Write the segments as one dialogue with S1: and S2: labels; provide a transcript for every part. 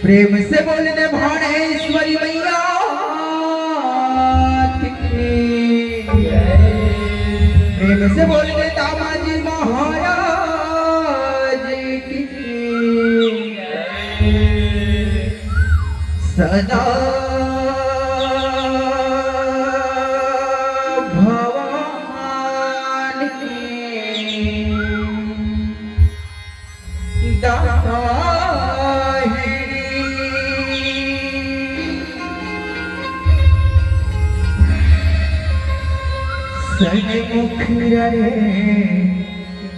S1: प्रेम से बोलने भाणेश्वरी मैया प्रेम से बोलने दामाजी महाराज की सदा भवानी सन्मुख रहे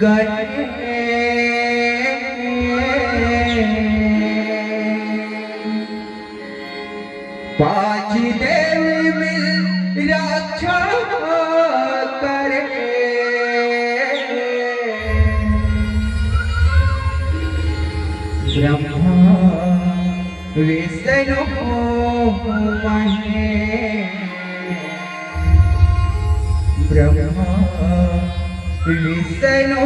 S1: गणे पांच देव मिल रक्षा करे ब्रह्मा विष्णु महेश ब्रह्मा विष्णु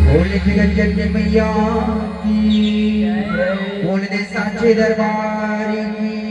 S1: बोले जगत मैया की बोले साचे दरबार की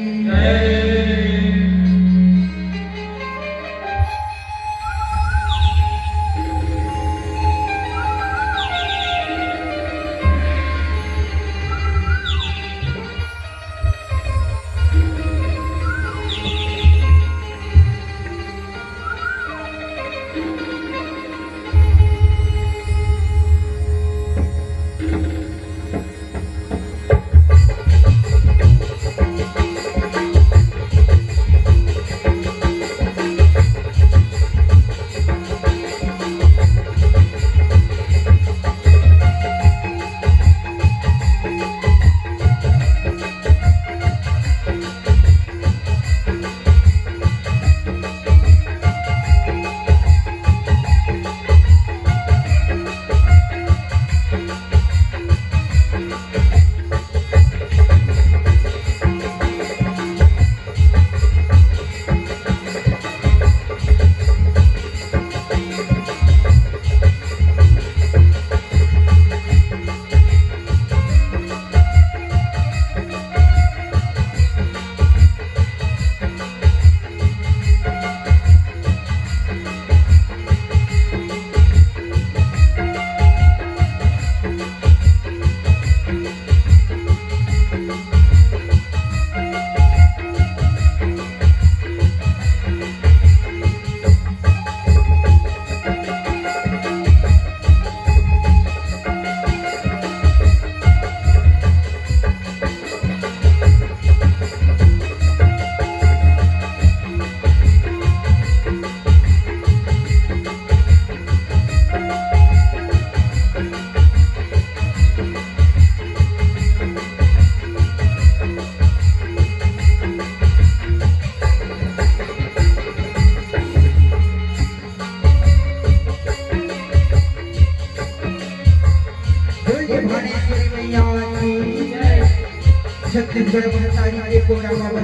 S1: छत्तीसगढ़ महतारी के कोरा बाबा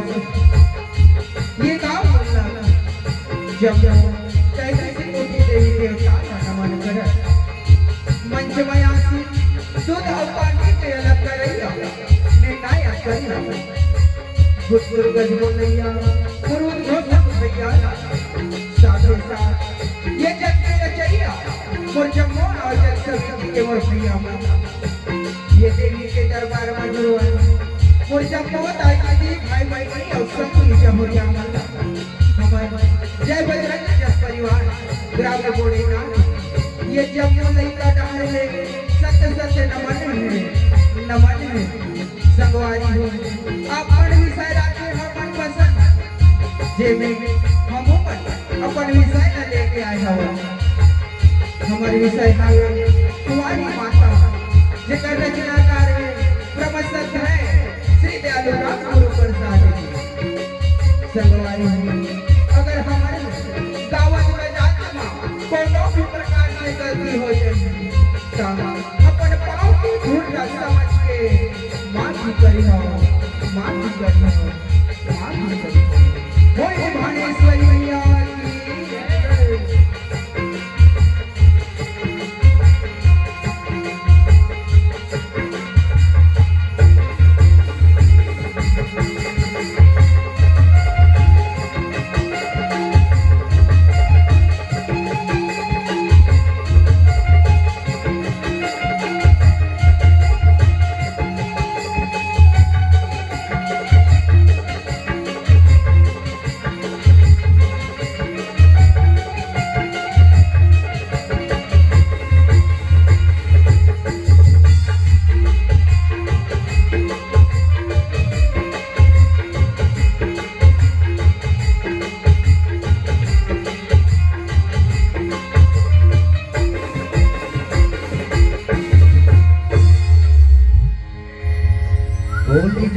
S1: ये काम बोलना जब कैसे कोटि देवी देवता का नमन कर मंच मयासी सुध अपानी के अलग करैया ने नाया करना गुरु गजबो नैया गुरु घोषक भैया साधु साथ ये जग के रचैया मोर जम्मो और जग सब के मोर भैया ये देवी के दरबार में गुरु और जब बहुत आई थी भाई भाई भाई अवसर को नीचे हो गया हमारे जय बजरंग जय परिवार ग्राम बोलेगा ये जब वो नहीं का डाले सत्य सत्य नमन है संगवारी हो आप मन विषय राखे हम मन पसंद जे में हम अपन विषय न लेके आए हो हमारे विषय है तुम्हारी माता जेकर रचनाकार है प्रमसत है श्री दयालु राम गुरु प्रसाद संगवारी अगर हमारे गावत में जात में कोनो भी प्रकार से गलती हो जाए तो अपन पाँव की धूल समझ के माफी करी हो माफी करी हो माफी करी हो भाणेश्वरी मैया की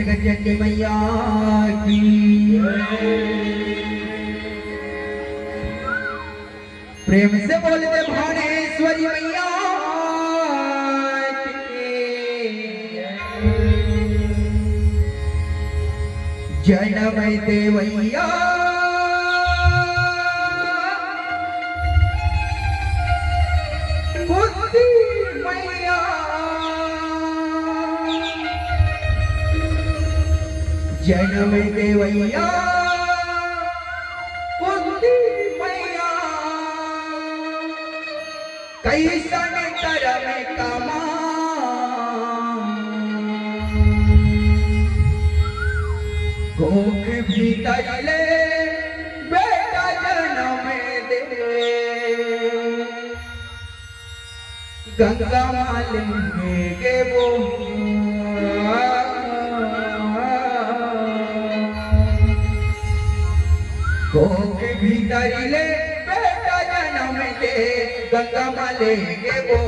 S1: जगज्जननी मैया की। प्रेम से बोलते भानेश्वरी मैया की। जनम देवैया कुंती मैया। जनम देवैया कुंती मैया। कैसन करम कमा कोख भीतर ले बेटा जन्म दे। गंगा मालिनी के वो कोख भीतर ले बेटा जन्म दे। गंगा मालिनी के वो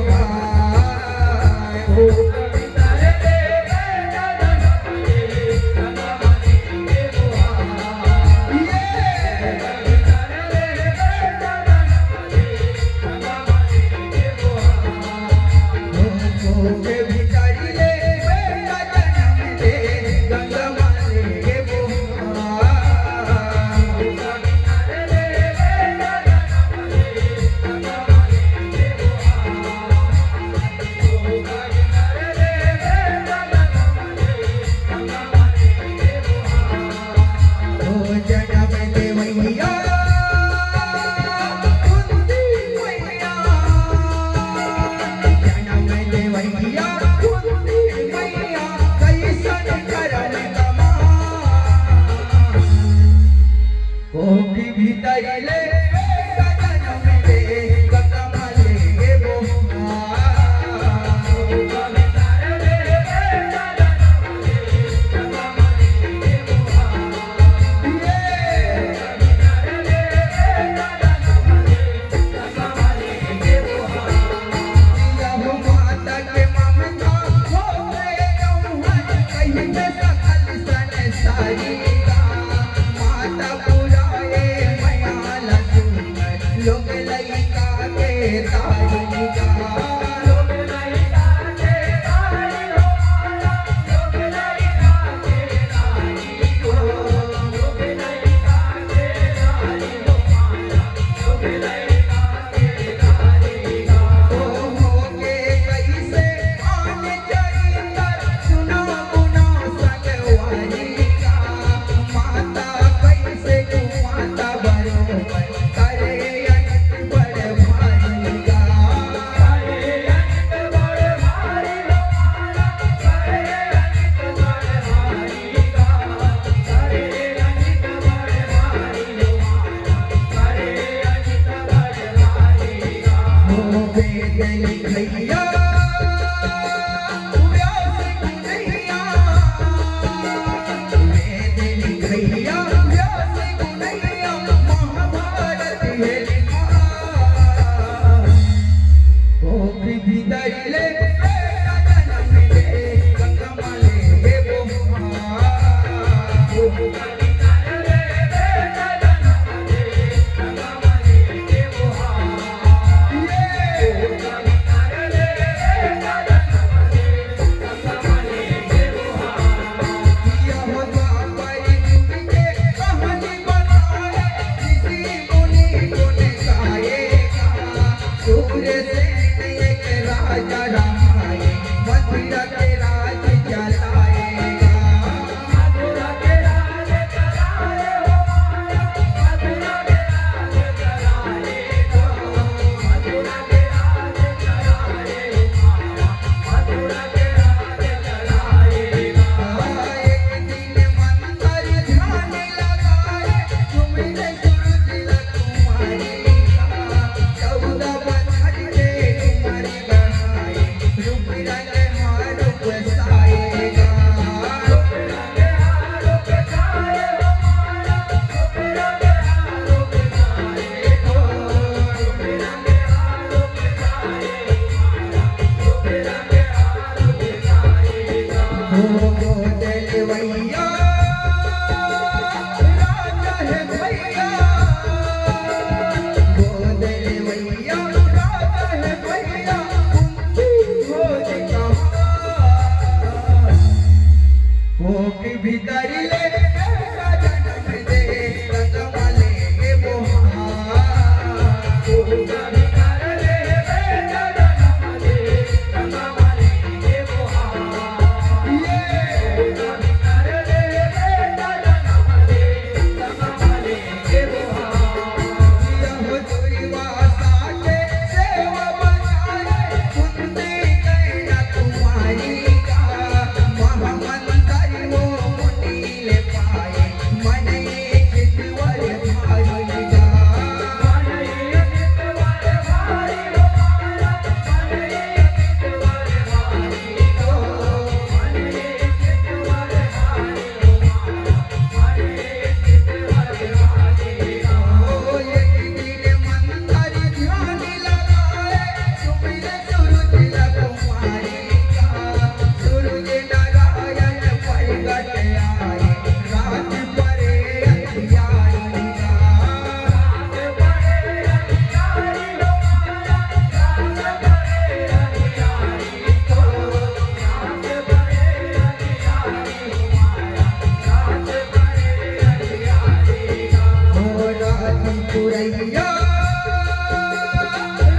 S1: भुरैया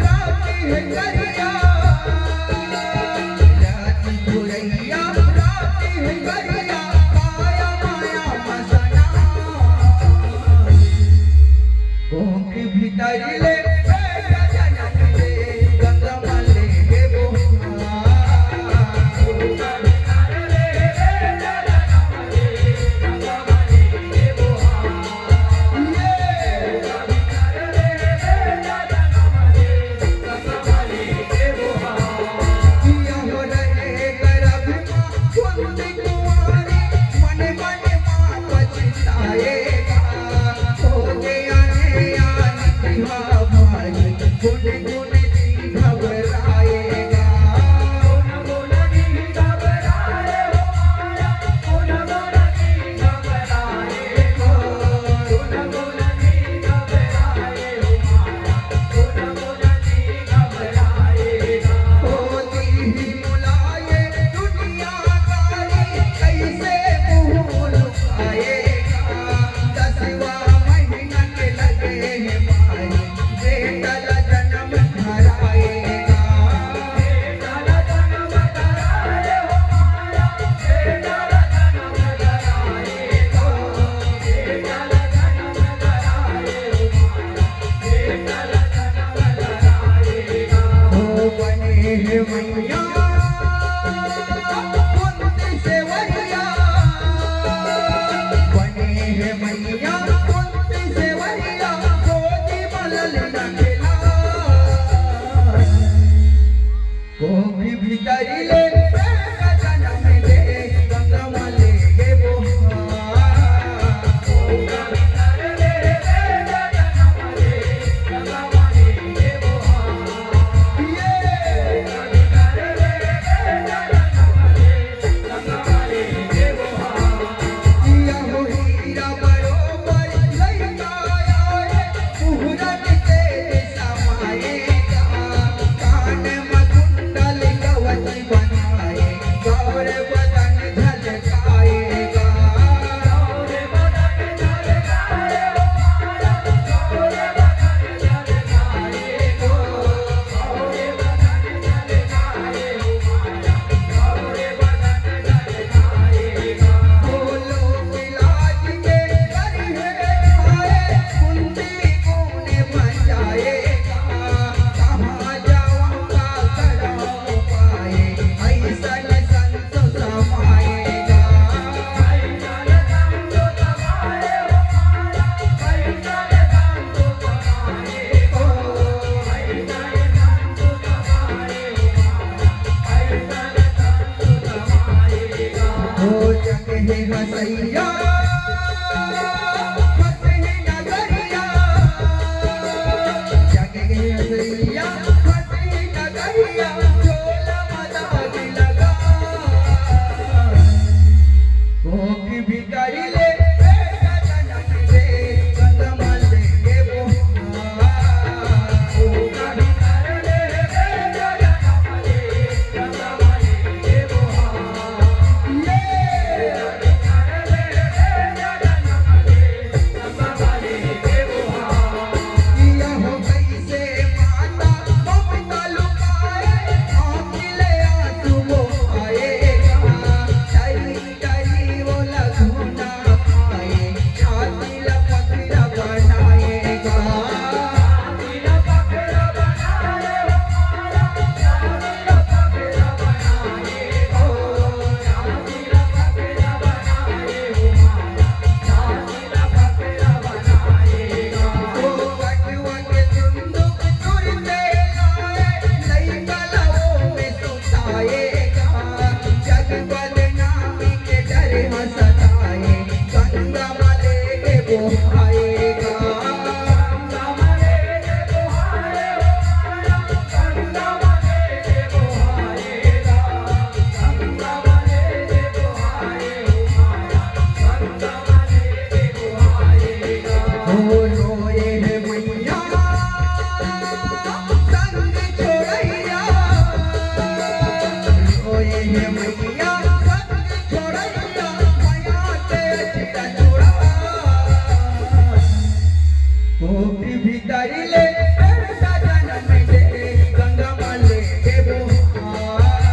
S1: राती है गरिया राती भुरैया राती है गरिया माया माया मसना कोंक भीतर ले भीतर ले बेटा जन्म दे गंगा माले के बोहार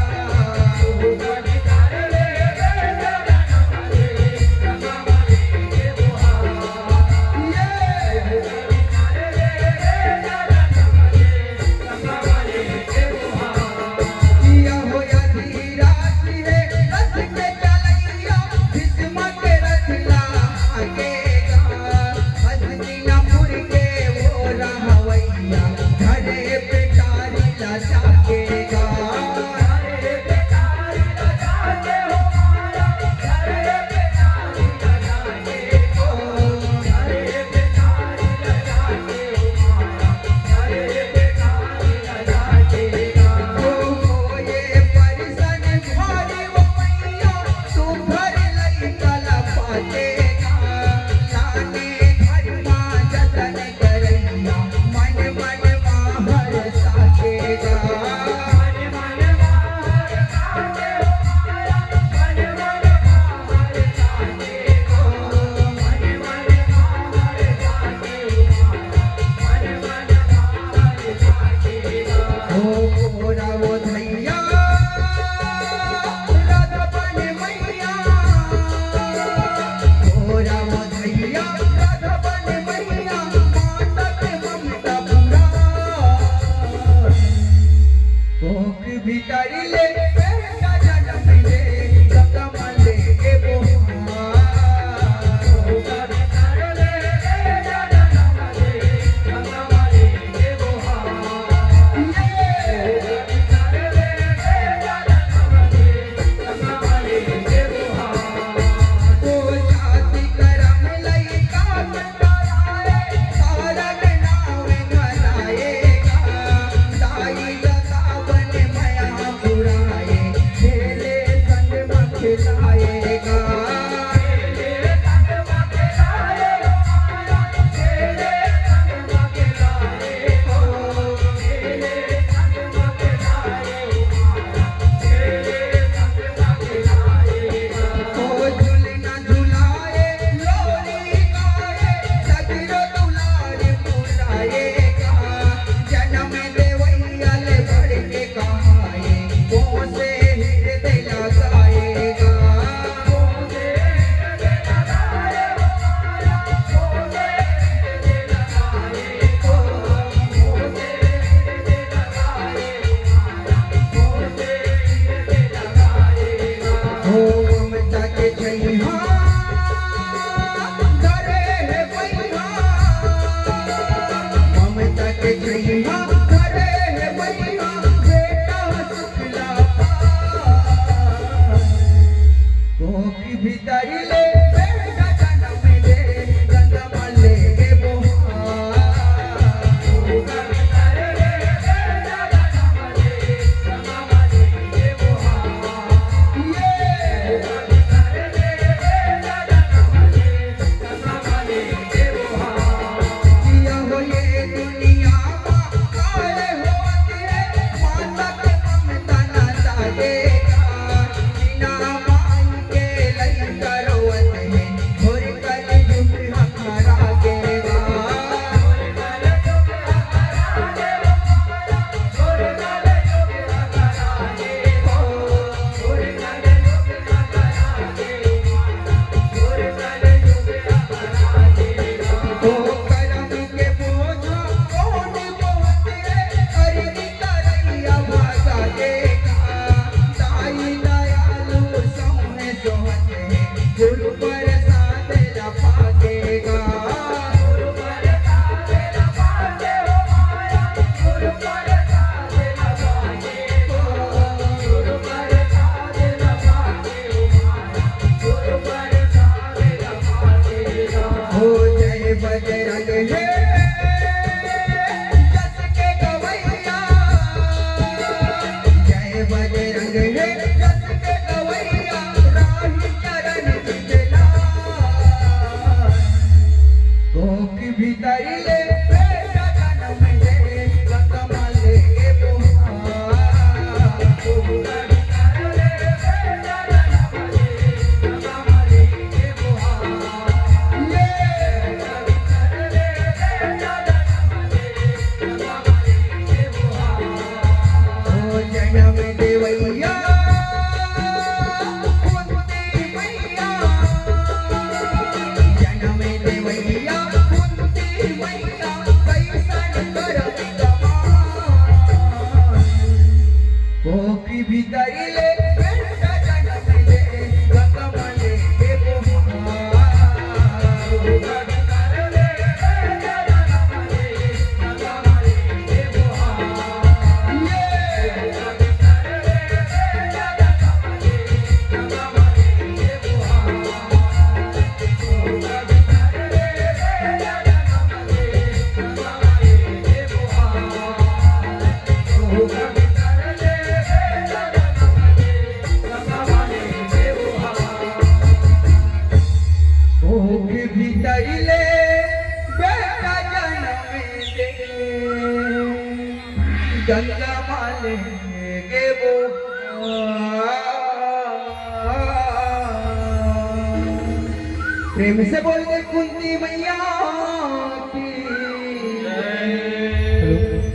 S1: भीतर ले बेटा जन्म दे गंगा माले के बोहार भीतर ले बेटा जन्म दे गंगा माले के बोहार ये दुनिया गंगा माले के वो प्रेम से बोल दे कुंती मैया